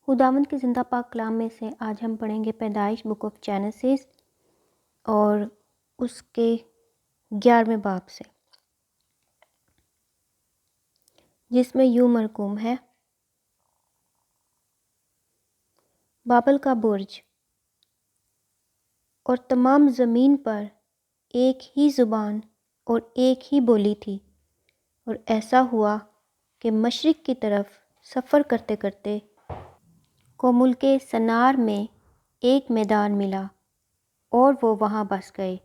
خداوند کے زندہ پاک کلام میں سے آج ہم پڑھیں گے پیدائش بک آف جینیسس اور اس کے 11ویں باب سے، جس میں یوں مرقوم ہے: بابل کا برج اور تمام زمین پر ایک ہی زبان اور ایک ہی بولی تھی، اور ایسا ہوا کہ مشرق کی طرف سفر کرتے کرتے کو ملک سنار میں ایک میدان ملا، اور وہ وہاں بس گئے،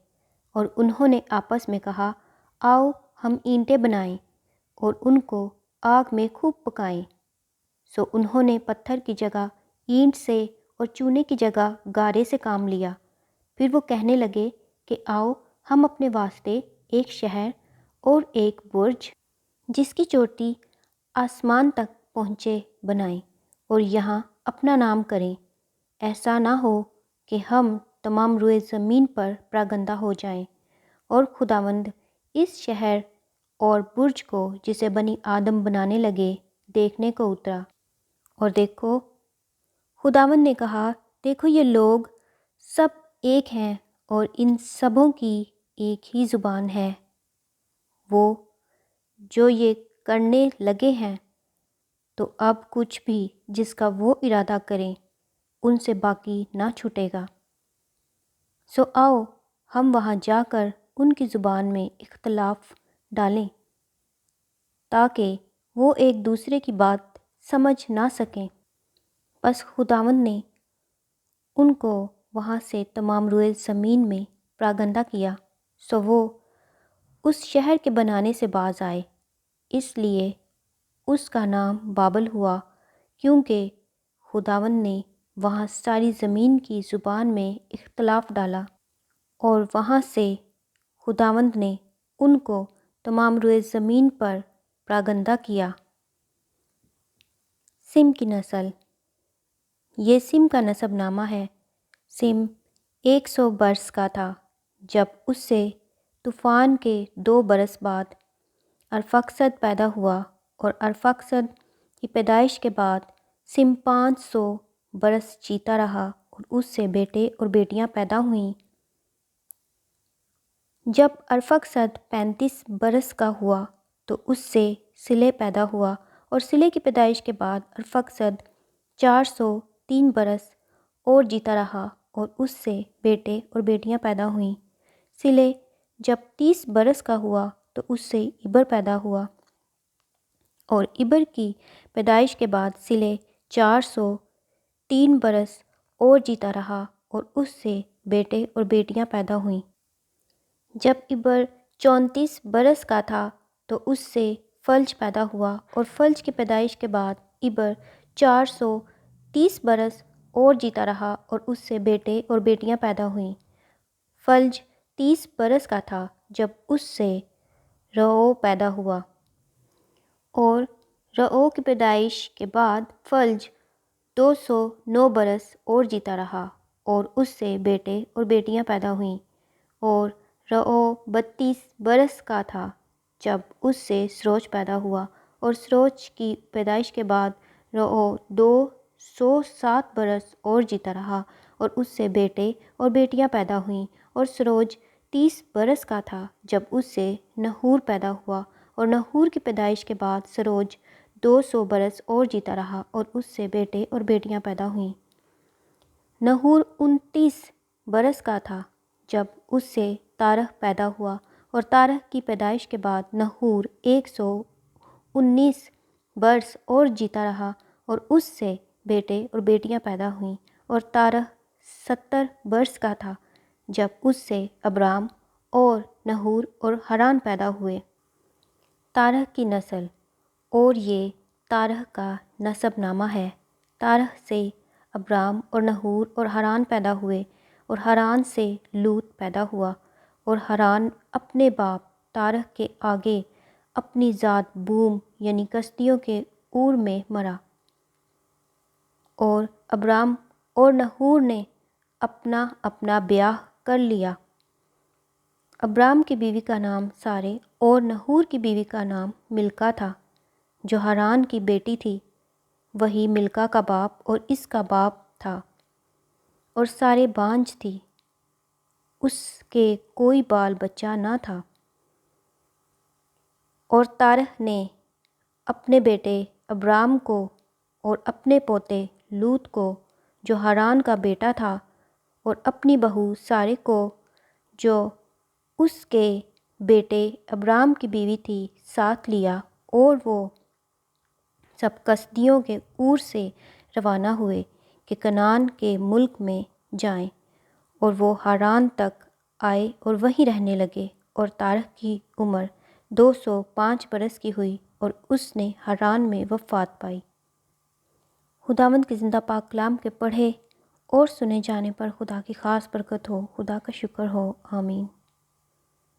اور انہوں نے آپس میں کہا، آؤ ہم اینٹیں بنائیں اور ان کو آگ میں خوب پکائیں۔ سو انہوں نے پتھر کی جگہ اینٹ سے اور چونے کی جگہ گارے سے کام لیا۔ پھر وہ کہنے لگے کہ آؤ ہم اپنے واسطے ایک شہر اور ایک برج جس کی چوٹی آسمان تک پہنچے بنائیں، اور یہاں اپنا نام کریں۔ ایسا نہ ہو کہ ہم تمام روئے زمین پر پراگندہ ہو جائیں۔ اور خداوند اس شہر اور برج کو جسے بنی آدم بنانے لگے دیکھنے کو اترا، اور دیکھو خداوند نے کہا، دیکھو یہ لوگ سب ایک ہیں اور ان سبوں کی ایک ہی زبان ہے۔ وہ جو یہ کرنے لگے ہیں تو اب کچھ بھی جس کا وہ ارادہ کریں ان سے باقی نہ چھوٹے گا۔ سو آؤ ہم وہاں جا کر ان کی زبان میں اختلاف ڈالیں تاکہ وہ ایک دوسرے کی بات سمجھ نہ سکیں۔ پس خداوند نے ان کو وہاں سے تمام روئے زمین میں پراگندہ کیا، سو وہ اس شہر کے بنانے سے باز آئے۔ اس لیے اس کا نام بابل ہوا، کیونکہ خداوند نے وہاں ساری زمین کی زبان میں اختلاف ڈالا، اور وہاں سے خداوند نے ان کو تمام روئے زمین پر پراگندہ کیا۔ سم کی نسل۔ یہ سم کا نسب نامہ ہے۔ سم 100 برس کا تھا جب اس سے طوفان کے 2 برس بعد ارفکسد پیدا ہوا، اور ارفکسد کی پیدائش کے بعد سم 500 برس جیتا رہا، اور اس سے بیٹے اور بیٹیاں پیدا ہوئیں۔ جب ارفکسد 35 برس کا ہوا تو اس سے سلح پیدا ہوا، اور سلح کی پیدائش کے بعد ارفکسد 403 برس اور جیتا رہا، اور اس سے بیٹے اور بیٹیاں پیدا ہوئیں۔ سلح جب 30 برس کا ہوا تو اس سے ابر پیدا ہوا، اور ابر کی پیدائش کے بعد سلح 403 برس اور جیتا رہا، اور اس سے بیٹے اور بیٹیاں پیدا ہوئیں۔ جب ابر 34 برس کا تھا تو اس سے فلج پیدا ہوا، اور فلج کی پیدائش کے بعد ابر 430 برس اور جیتا رہا، اور اس سے بیٹے اور بیٹیاں پیدا ہوئیں۔ فلج 30 برس کا تھا جب اس سے رعو پیدا ہوا، اور رعو کی پیدائش کے بعد فلج 209 برس اور جیتا رہا، اور اس سے بیٹے اور بیٹیاں پیدا ہوئیں۔ اور رعو 32 برس کا تھا جب اس سے سروج پیدا ہوا، اور سروج کی پیدائش کے بعد رعو 207 برس اور جیتا رہا، اور اس سے بیٹے اور بیٹیاں پیدا ہوئیں۔ اور سروج 30 برس کا تھا جب اس سے نحور پیدا ہوا، اور نحور کی پیدائش کے بعد سروج 200 برس اور جیتا رہا، اور اس سے بیٹے اور بیٹیاں پیدا ہوئیں۔ نحور 29 برس کا تھا جب اس سے تارح پیدا ہوا، اور تارح کی پیدائش کے بعد نحور 119 برس اور جیتا رہا، اور اس سے بیٹے اور بیٹیاں پیدا ہوئیں۔ اور تارح 70 برس کا تھا جب اس سے ابرام اور نحور اور حران پیدا ہوئے۔ تارح کی نسل، اور یہ تارح کا نسب نامہ ہے۔ تارح سے ابرام اور نحور اور حران پیدا ہوئے، اور حران سے لوط پیدا ہوا، اور حران اپنے باپ تارح کے آگے اپنی ذات بوم یعنی کشتیوں کے اور میں مرا۔ اور ابرام اور نحور نے اپنا اپنا بیاہ کر لیا۔ ابرام کی بیوی کا نام سارے اور نحور کی بیوی کا نام ملکا تھا، جو حران کی بیٹی تھی۔ وہی ملکہ کا باپ اور اس کا باپ تھا، اور سارے بانجھ تھی، اس کے کوئی بال بچہ نہ تھا۔ اور تارح نے اپنے بیٹے ابرام کو اور اپنے پوتے لوط کو جو ہاران کا بیٹا تھا، اور اپنی بہو سارے کو جو اس کے بیٹے ابرام کی بیوی تھی ساتھ لیا، اور وہ سب کسدیوں کے اور سے روانہ ہوئے کہ کنعان کے ملک میں جائیں، اور وہ ہاران تک آئے اور وہیں رہنے لگے۔ اور تارح کی عمر 205 برس کی ہوئی اور اس نے ہاران میں وفات پائی۔ خداوند کے زندہ پاک کلام کے پڑھے اور سنے جانے پر خدا کی خاص برکت ہو۔ خدا کا شکر ہو، آمین۔